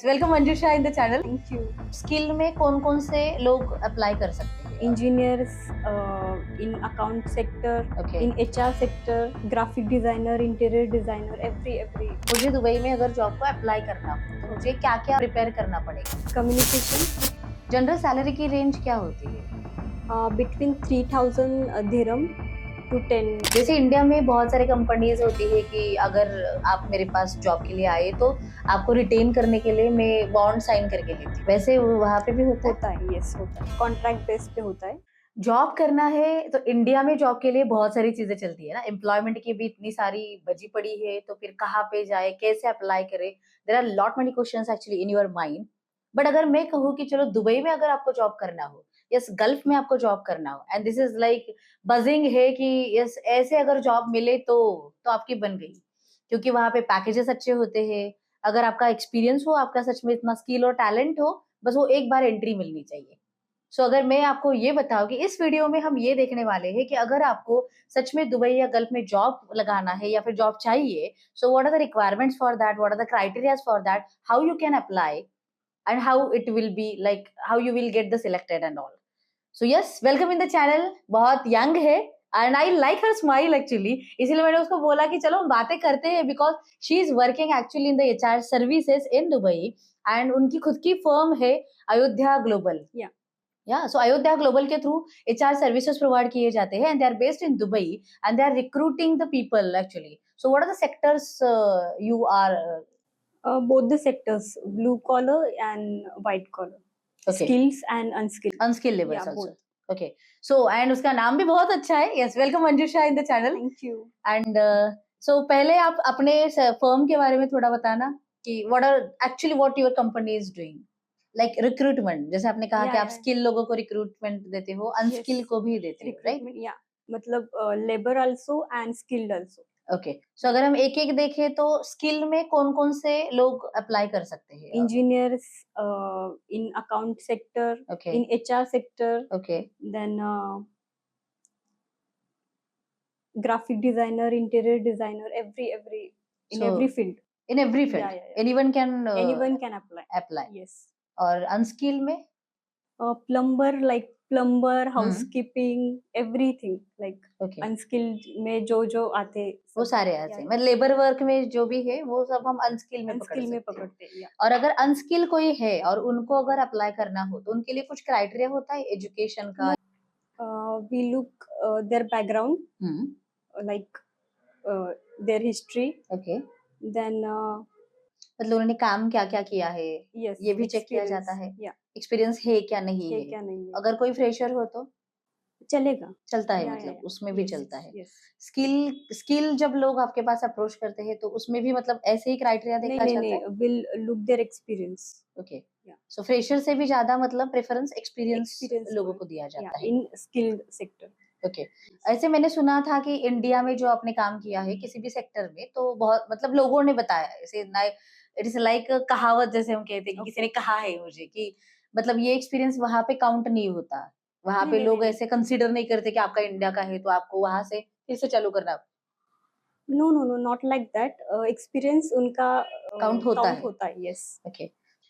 Welcome Manjusha in the channel. Thank you. Skill में कौन कौन से लोग अप्लाई कर सकते हैं? Engineers in account sector, Okay. In HR sector, graphic designer, interior designer, every मुझे दुबई में अगर जॉब को अप्लाई करना हो तो मुझे क्या क्या प्रिपेयर करना पड़ेगा? कम्युनिकेशन जनरल सैलरी की रेंज क्या होती है? बिटवीन 3000 दिरहम टू 10। जैसे इंडिया में बहुत सारे कंपनीज होती है कि अगर आप मेरे पास जॉब के लिए आए तो आपको रिटेन करने के लिए मैं बॉन्ड साइन करके लेती हूँ, वैसे वहाँ पे भी होता है? यस होता है, कॉन्ट्रैक्ट बेस पे होता है। जॉब करना है तो इंडिया में जॉब के लिए बहुत सारी चीजें चलती है ना, एम्प्लॉयमेंट की भी इतनी सारी बजी पड़ी है, तो फिर कहाँ पे जाए, कैसे अप्लाई करे, there are lot many questions actually in your mind. But अगर मैं कहूँ कि चलो दुबई में अगर आपको जॉब करना हो, यस गल्फ में आपको जॉब करना हो, and this is like buzzing है कि यस ऐसे अगर जॉब मिले तो आपकी बन गई, क्योंकि वहां पे पैकेजेस अच्छे होते हैं। अगर आपका एक्सपीरियंस हो, आपका सच में इतना स्किल और टैलेंट हो, बस वो एक बार एंट्री मिलनी चाहिए। अगर मैं आपको ये बताऊँ कि इस वीडियो में हम ये देखने वाले हैं कि अगर आपको सच में दुबई या गल्फ में जॉब लगाना है या फिर जॉब चाहिए, so what are the requirements for that, what are the criterias for that, how you can apply and how it will be like, how you will get the selected and all. So yes, welcome in the channel. बहुत young है and I like her smile actually, इसीलिए मैंने उसको बोला कि चलो हम बातें करते हैं, because she is working actually in the HR services in Dubai and उनकी खुद की फर्म है Ayodhya global. So Ayodhya global के थ्रू एचआर सर्विसेज प्रोवाइड किए जाते हैं and they are based in Dubai and they are recruiting the people actually. So what are the sectors you are? Both the sectors, blue collar and white collar, skills and unskilled labours also. Okay, so and उसका नाम भी बहुत अच्छा है। Yes, welcome Manjusha in the channel. Thank you. And so पहले आप अपने firm के बारे में थोड़ा बताना कि what are actually what your company is doing, like recruitment, जैसे आपने कहा कि आप स्किल लोगों को रिक्रूटमेंट देते हो, अनस्किल को भी देते हो, राइट? मतलब labour also and skilled also. Okay, so अगर हम एक एक देखें तो स्किल में कौन कौन से लोग अप्लाई कर सकते हैं? Engineers in account sector, in HR sector, okay, then graphic designer, interior designer, every in So, every field. in every field, anyone can Anyone can apply. Yes. और अनस्किल में Plumber, like plumber, housekeeping, everything like unskilled में जो आते वो सारे आते हैं, मतलब लेबर वर्क में जो भी है वो सब हम अनस्किल में पकड़ते हैं। और अगर अनस्किल कोई है और उनको अगर अप्लाई करना हो तो उनके लिए कुछ क्राइटेरिया होता है एजुकेशन का? We look their background, like their history. Okay. Then मतलब उन्होंने काम क्या क्या किया है, ये भी चेक किया जाता है। एक्सपीरियंस है क्या नहीं है। अगर कोई फ्रेशर हो तो चलता है, मतलब उसमें भी चलता है। स्किल जब लोग आपके पास अप्रोच करते हैं तो उसमें भी मतलब ऐसे ही क्राइटेरिया देखा जाता है? Will look their experience. Okay, so fresher से भी ज्यादा मतलब प्रेफरेंस एक्सपीरियंस लोगों को दिया जाता है इन स्किल्ड सेक्टर। ओके, ऐसे मैंने सुना था कि इंडिया में जो आपने काम किया है किसी भी सेक्टर में, तो बहुत मतलब लोगों ने बताया, ऐसे इट इज लाइक कहावत जैसे हम कहते हैं कि किसी ने कहा है मुझे कि मतलब ये एक्सपीरियंस वहां पे काउंट नहीं होता, वहां पे लोग ऐसे कंसीडर नहीं करते कि आपका इंडिया का है तो आपको वहां से फिर से चालू करना। No, not like that. Experience उनका काउंट होता है। यस। ओके,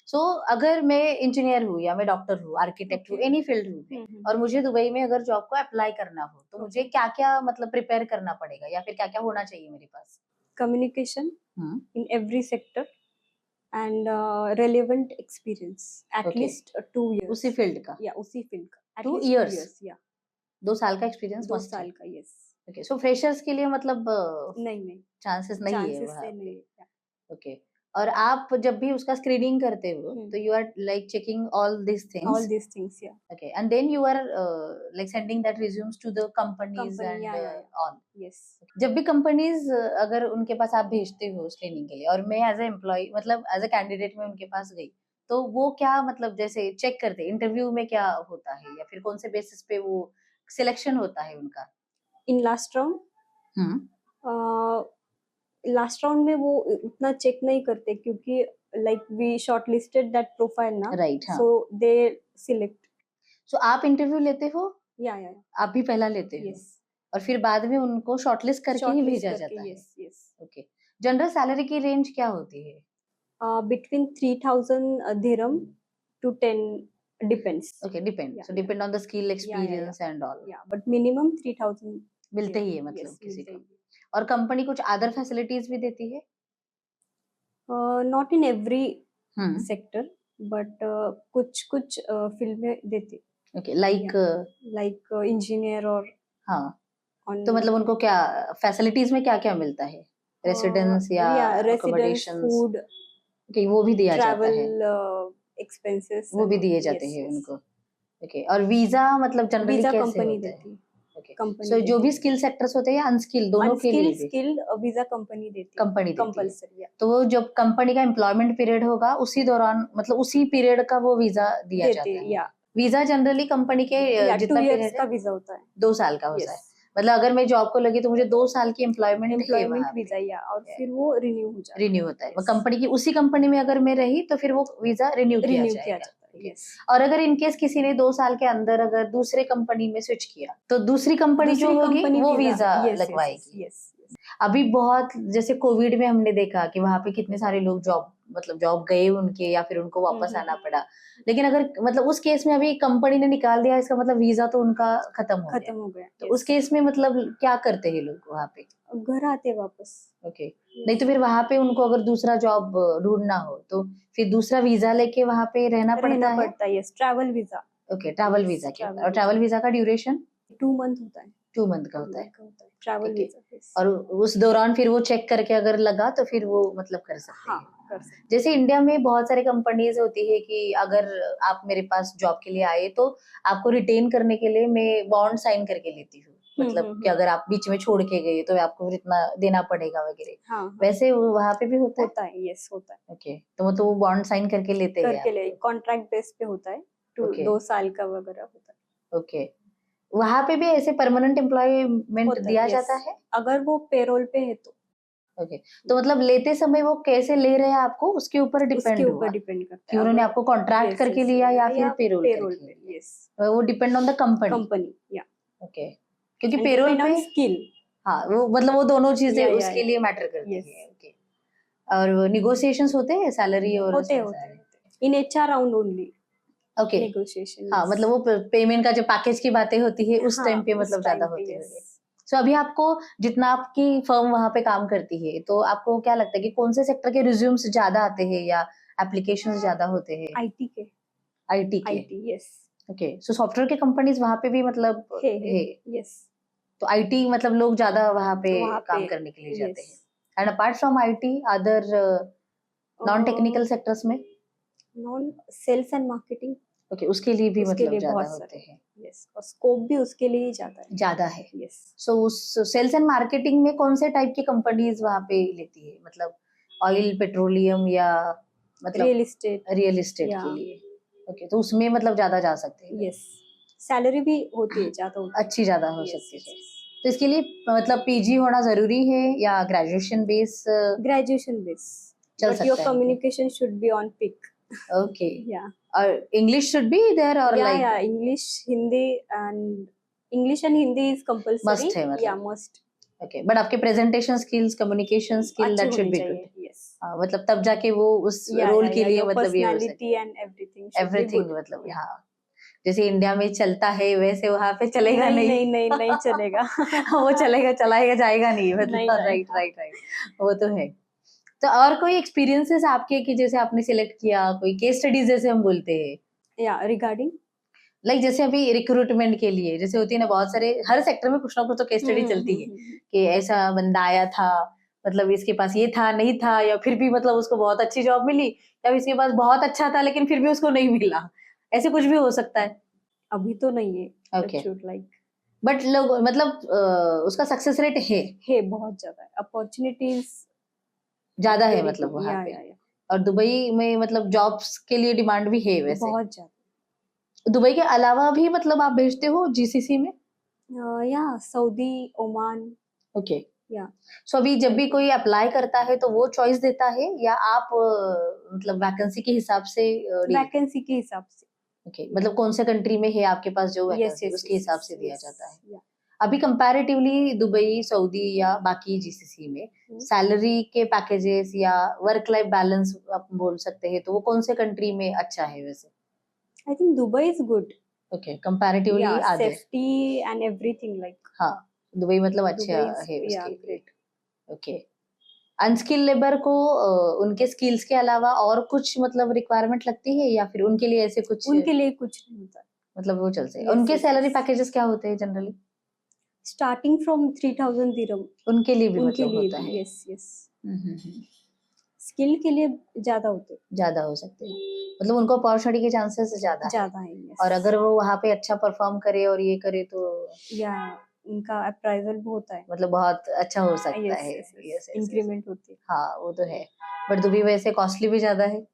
सो अगर मैं इंजीनियर हूँ या मैं डॉक्टर हूँ, आर्किटेक्ट हूँ, एनी फील्ड हूँ, और मुझे दुबई में अगर जॉब को अप्लाई करना हो तो मुझे क्या क्या मतलब प्रिपेयर करना पड़ेगा या फिर क्या क्या होना चाहिए मेरे पास? Communication in every sector and relevant experience at least 2 years उसी फील्ड का। उसी फील्ड का 2 years 2 साल का एक्सपीरियंस? 2 साल का, यस। ओके, सो फ्रेशर्स के लिए मतलब नहीं चांसेस नहीं है वहाँ पे। ओके, और आप जब भी उसका स्क्रीनिंग करते हो तो you are like checking all this things या okay, and then you are like sending that resumes to the companies and all. Yes, जब भी कंपनीज अगर उनके पास आप भेजते हो स्क्रीनिंग के लिए और मैं एज ए एम्प्लॉय मतलब एज ए कैंडिडेट में उनके पास गई, तो वो क्या मतलब जैसे चेक करते इंटरव्यू में क्या होता है या फिर कौन से बेसिस पे वो सिलेक्शन होता है उनका? इन लास्ट राउंड में वो उतना चेक नहीं करते क्योंकि like we shortlisted that profile ना, राइट, सो दे सिलेक्ट। सो आप इंटरव्यू लेते हो? या आप भी पहला लेते हो? और फिर बाद में उनको शॉर्टलिस्ट करके ही भेजा जाता है? यस। ओके, जनरल सैलरी की रेंज क्या होती है? between 3,000 dirham to 10 depends. Okay, depend. Yeah, So depend on the skill, yeah, yeah. experience and all. Yeah, but minimum 3,000 मिलते ही है dirham. मतलब Yes, किसी मिलते को। ही है. और कंपनी कुछ अदर फैसिलिटीज भी देती है? Not in every hmm. sector, but कुछ कुछ field में देते. Okay, like Like engineer or हाँ, on तो मतलब उनको क्या फैसिलिटीज में क्या क्या मिलता है? रेसिडेंस या yeah, residence, accommodations? food, okay, वो भी दिया जाता है, travel expenses. वो भी and दिए all. जाते Yes, हैं yes. उनको। ओके, और वीजा मतलब जनरली वीजा कैसे कंपनी होता है? देती है. ओके, कंपनी सो जो देती भी है. स्किल सेक्टर्स होते हैं या अनस्किल दोनों के लिए अनस्किल्ड भी स्किल्ड वीजा कंपनी देती है. कंपनी देती है? कंपल्सरी. तो वो जब कंपनी का एम्प्लॉयमेंट पीरियड होगा उसी दौरान मतलब उसी पीरियड का वो वीजा दिया देते जाता हैं. है। या वीजा जनरली कंपनी के या जितना 2 years पीरियड का है वीजा होता है. 2 साल का होता है। यस, मतलब अगर मैं जॉब को लगी तो मुझे 2 साल की एम्प्लॉयमेंट है एम्प्लॉयमेंट वहाँ वीजा. पे, या और फिर वो रिन्यू हो जाता है. रिन्यू होता है। वो Yes. कंपनी की उसी कंपनी में अगर मैं रही तो फिर वो वीजा रिन्यू किया रिन्यू किया जाएगा। जाता है. Okay. यस. और अगर इनकेस किसी ने 2 साल के अंदर अगर दूसरे कंपनी में स्विच किया तो दूसरी कंपनी जो दूसरी होगी कंपनी वो वीजा. वीजा यस, यस, लगवाएगी। यस. अभी बहुत जैसे कोविड में हमने देखा कि वहां पे कितने सारे लोग जॉब गए उनके या फिर उनको वापस आना पड़ा। लेकिन अगर मतलब उस केस में अभी कंपनी ने निकाल दिया इसका मतलब वीजा तो उनका खत्म हो गया। तो उस केस में मतलब क्या करते हैं लोग वहां पे? घर आते वापस. ओके, नहीं तो फिर वहां पे उनको अगर दूसरा जॉब ढूंढना हो तो फिर दूसरा वीजा लेके वहां पे रहना पड़ता है। Yes, travel visa. Okay, travel Yes, visa क्या होता है? travel और ट्रैवल वीजा का ड्यूरेशन 2 मंथ होता है. 2 मंथ का होता है। ट्रैवल ठीक है। वीजा. और उस दौरान फिर वो चेक करके अगर लगा तो फिर वो मतलब कर सकते हाँ, हैं। कर सकते. जैसे इंडिया में बहुत सारी कंपनीज होती है कि अगर आप मेरे पास जॉब के लिए आए तो आपको रिटेन करने के लिए मैं बॉन्ड साइन करके लेती हूँ। मतलब कि अगर आप बीच में छोड़ के गए तो आपको फिर इतना देना पड़ेगा वगैरह। हाँ, वैसे वहां पे भी होता है? होता है. यस, होता है. ओके, तो वो बॉन्ड साइन करके लेते हैं करके ले कॉन्ट्रैक्ट बेस पे होता है. Okay. 2 साल का वगैरह होता है. ओके, वहां पे भी ऐसे परमानेंट एम्प्लॉयमेंट होता है, दिया yes. जाता है? अगर वो पेरोल पे है तो. ओके, तो मतलब लेते समय वो कैसे ले रहे हैं आपको उसके ऊपर उसके डिपेंड हुआ ऊपर डिपेंड करता कि है. उन्होंने अगर आपको कॉन्ट्रैक्ट yes, करके yes, लिया या या फिर पेरोल पेरोल करके? पे. यस, वो depend on the company. Company. या ओके, क्योंकि एंड पेरोल डिपेंड पे ऑन स्किल. हाँ वो मतलब वो दोनों चीजें या उसके लिए मैटर करती Yes. है। ओके, और निगोशिएशंस होते हैं सैलरी और होते in HR round only okay. Negotiation. हाँ, मतलब वो पेमेंट का जो पैकेज की बातें होती है उस टाइम पे मतलब ज्यादा होती है। सो अभी आपको जितना आपकी फर्म वहां पे काम करती है तो आपको क्या लगता है कि कौन से सेक्टर के रिज्यूम्स ज्यादा आते हैं या एप्लीकेशंस ज्यादा होते हैं? आईटी के. आईटी के? यस. ओके, सो सॉफ्टवेयर के कंपनीज वहां पे भी मतलब है? यस. तो आईटी मतलब लोग ज्यादा वहां पे काम करने के लिए जाते हैं। And apart from IT other non technical sectors में? Non sales and marketing. Okay, उसके लिए भी उसके मतलब लिए ज्यादा बहुत होते हैं। यस, और स्कोप भी उसके लिए ही ज्यादा है। यस. सो उस सेल्स एंड मार्केटिंग में कौन से टाइप की कंपनीज वहां पे लेती है? मतलब ऑयल, पेट्रोलियम या मतलब रियल एस्टेट. रियल एस्टेट के लिए? ओके, तो उसमें मतलब ज्यादा जा सकते हैं। यस, सैलरी भी होती है ज्यादा. अच्छी ज्यादा हो सकती है। तो इसके लिए मतलब पीजी होना जरूरी है या ग्रेजुएशन बेस? ग्रेजुएशन बेस, चल बट योर सकता है। Communication should be on peak. Okay, yeah और इंग्लिश शुड बी देयर और yeah like English, Hindi and Hindi is compulsory. Must है मतलब? Yeah must. ओके, बट आपके presentation skills, communication skill that should be good. Yes. मतलब तब जाके वो उस रोल के लिए मतलब ये हो सकता पर्सनालिटी एंड एवरीथिंग एवरीथिंग मतलब हाँ, जैसे इंडिया में चलता है वैसे वहां पे चलेगा नहीं नहीं नहीं चलेगा. वो चलाएगा जाएगा नहीं मतलब। राइट राइट राइट, वो तो है। तो और कोई एक्सपीरियंसेस आपके कि जैसे आपने सिलेक्ट किया, कोई केस स्टडीज जैसे हम बोलते हैं या रिगार्डिंग लाइक जैसे अभी रिक्रूटमेंट के लिए जैसे होती है ना, बहुत सारे हर सेक्टर में कुछ ना कुछ तो केस स्टडी चलती है कि ऐसा बंदा आया था, मतलब इसके पास ये था नहीं था, या फिर भी मतलब उसको बहुत अच्छी जॉब मिली, या इसके पास बहुत अच्छा था लेकिन फिर भी उसको नहीं मिला, ऐसे कुछ भी हो सकता है। अभी तो नहीं है। ओके, लाइक बट लोग मतलब उसका सक्सेस रेट है बहुत ज्यादा है, अपॉर्चुनिटीज ज्यादा है मतलब वहाँ पे। और दुबई में मतलब जॉब्स के लिए डिमांड भी है वैसे बहुत ज्यादा। दुबई के अलावा भी मतलब आप भेजते हो जीसीसी में? या सऊदी, ओमान। ओके, या सो अभी जब भी कोई अप्लाई करता है तो वो चॉइस देता है या आप मतलब वैकेंसी के हिसाब से? वैकेंसी के हिसाब से। ओके, मतलब कौन से कंट्री में है आपके पास जो वैकेंसी yes, उसके हिसाब से दिया yes, जाता है। yeah. अभी कंपैरेटिवली दुबई, सऊदी या बाकी जीसीसी में हम्म। सैलरी के पैकेजेस या वर्क लाइफ बैलेंस आप बोल सकते हैं, तो वो कौन से कंट्री में अच्छा है वैसे? I think Dubai is good. Okay, comparatively Yeah, आधे। safety and everything like हाँ, दुबई मतलब अच्छा Dubai is है yeah उसके लिए। great. ओके, अनस्किल लेबर को उनके स्किल्स के अलावा और कुछ मतलब रिक्वायरमेंट लगती है या फिर उनके लिए ऐसे कुछ उनके लिए कुछ नहीं होता. मतलब वो चलते हैं? Yes, उनके yes, सैलरी yes. पैकेजेस क्या होते हैं जनरली? Starting from 3,000 dirham. उनके लिए भी उनके मतलब लिए होता भी है? yes yes. स्किल के लिए ज्यादा होते ज्यादा हो सकते हैं, मतलब उनको अपॉर्चुनिटी के चांसेस ज्यादा है। ज्यादा है yes. और अगर वो वहाँ पे अच्छा परफॉर्म करे और ये करे तो या उनका अप्राइजल भी होता है. मतलब बहुत अच्छा हो सकता yes है। yes yes. Yes yes, increment होती है. हाँ वो तो है, बट दुबई वैसे कॉस्टली भी ज्यादा है।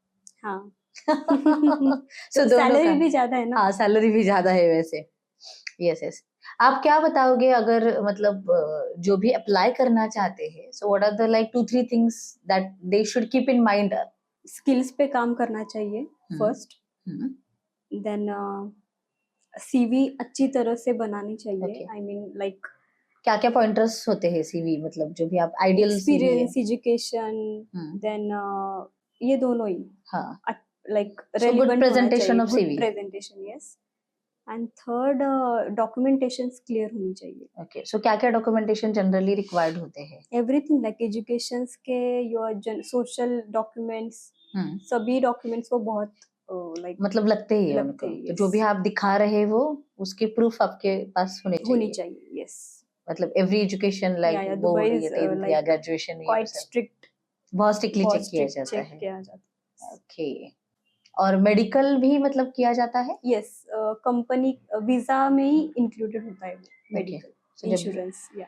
हाँ. सो तो दोनों का सैलरी भी ज्यादा है ना. हाँ, सैलरी भी ज्यादा है वैसे। यस यस, आप क्या बताओगे अगर मतलब जो भी अप्लाई करना चाहते हैं, so what are the like 2-3 things that they should keep in mind? Skills पे काम करना चाहिए फर्स्ट. देन सीवी अच्छी तरह से बनानी चाहिए. Okay. आई मीन लाइक क्या क्या पॉइंटर्स होते हैं सीवी, मतलब जो भी आप आइडियल सीवी है? एक्सपीरियंस, एजुकेशन, देन ये दोनों ही. हाँ, लाइक so good रेलिवेंट होना presentation चाहिए. of good CV. Presentation yes. And third documentation clear होनी चाहिए. ओके, सो क्या क्या डॉक्यूमेंटेशन जनरली रिक्वायर्ड होते हैं? एवरीथिंग लाइक एजुकेशन के योर सोशल डॉक्यूमेंट्स, सभी डॉक्यूमेंट्स को बहुत लाइक मतलब लगते ही है लगते उनको, हैं, तो yes. जो भी आप दिखा रहे हो उसके प्रूफ आपके पास होने चाहिए। चाहिए यस. मतलब every education like yeah, board Dubai या is 10th या like ग्रेजुएशन क्वाइट स्ट्रिक्ट. बहुत स्ट्रिक्टली चेक किया जाता चेक है। किया जाता है. ओके, और मेडिकल भी मतलब किया जाता है? यस, कंपनी वीजा में ही इंक्लूडेड होता है So मेडिकल जब इंश्योरेंस. या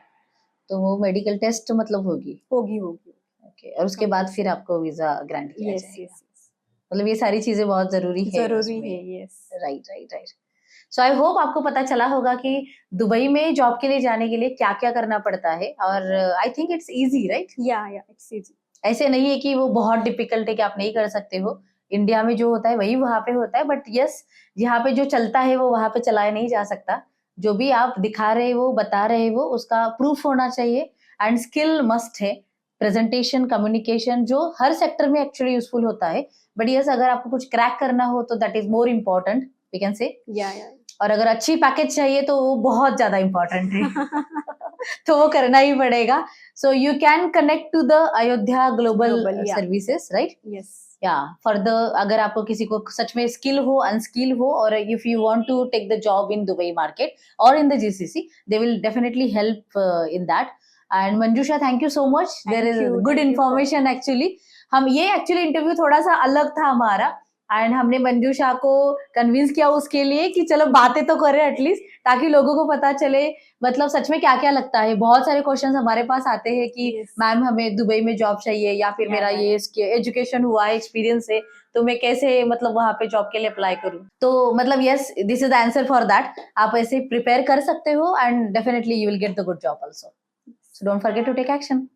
तो वो मेडिकल टेस्ट मतलब होगी? होगी होगी. ओके, और उसके बाद फिर Compulsory. आपको वीजा ग्रांट किया यस जाएगा? यस मतलब ये सारी चीजें बहुत जरूरी है जरूरी उसमें। है. Yes. Right right right. So I hope आपको पता चला होगा कि दुबई में जॉब के लिए जाने के लिए क्या क्या करना पड़ता है, और I think it's easy right? या इट्स इजी. ऐसे नहीं है कि वो बहुत डिफिकल्ट है कि आप नहीं कर सकते हो। इंडिया में जो होता है वही वहां पे होता है, बट यस, यहाँ पे जो चलता है वो वहां पे चलाया नहीं जा सकता। जो भी आप दिखा रहे हो, बता रहे हो, उसका प्रूफ होना चाहिए। एंड स्किल मस्ट है, प्रेजेंटेशन, कम्युनिकेशन, जो हर सेक्टर में एक्चुअली यूजफुल होता है। बट यस, अगर आपको कुछ क्रैक करना हो तो that is more important, we can say. Yeah और अगर अच्छी पैकेज चाहिए तो वो बहुत ज्यादा इम्पोर्टेंट है। तो वो करना ही पड़ेगा। So you can connect to the Ayodhya global yeah. Services right? Yes. Yeah for the, अगर आपको किसी को सच में स्किल हो, अनस्किल हो, और if you want to take the job in Dubai market or in the GCC, they will definitely help in that. And Manjusha, thank you so much, there is good information actually. हम ये actually interview थोड़ा सा अलग था हमारा, and हमने मंजूषा को convince किया उसके लिए कि चलो बातें तो करें एटलीस्ट, ताकि लोगों को पता चले मतलब सच में क्या क्या लगता है। बहुत सारे क्वेश्चंस हमारे पास आते हैं कि Yes. मैम हमें दुबई में जॉब चाहिए, या फिर मेरा ये एजुकेशन हुआ है, एक्सपीरियंस है, तो मैं कैसे मतलब वहां पे जॉब के लिए अप्लाई करूं। तो मतलब yes, this is the answer for that. आप ऐसे प्रिपेयर कर सकते हो and definitely you will get the good job also. So don't forget to take action.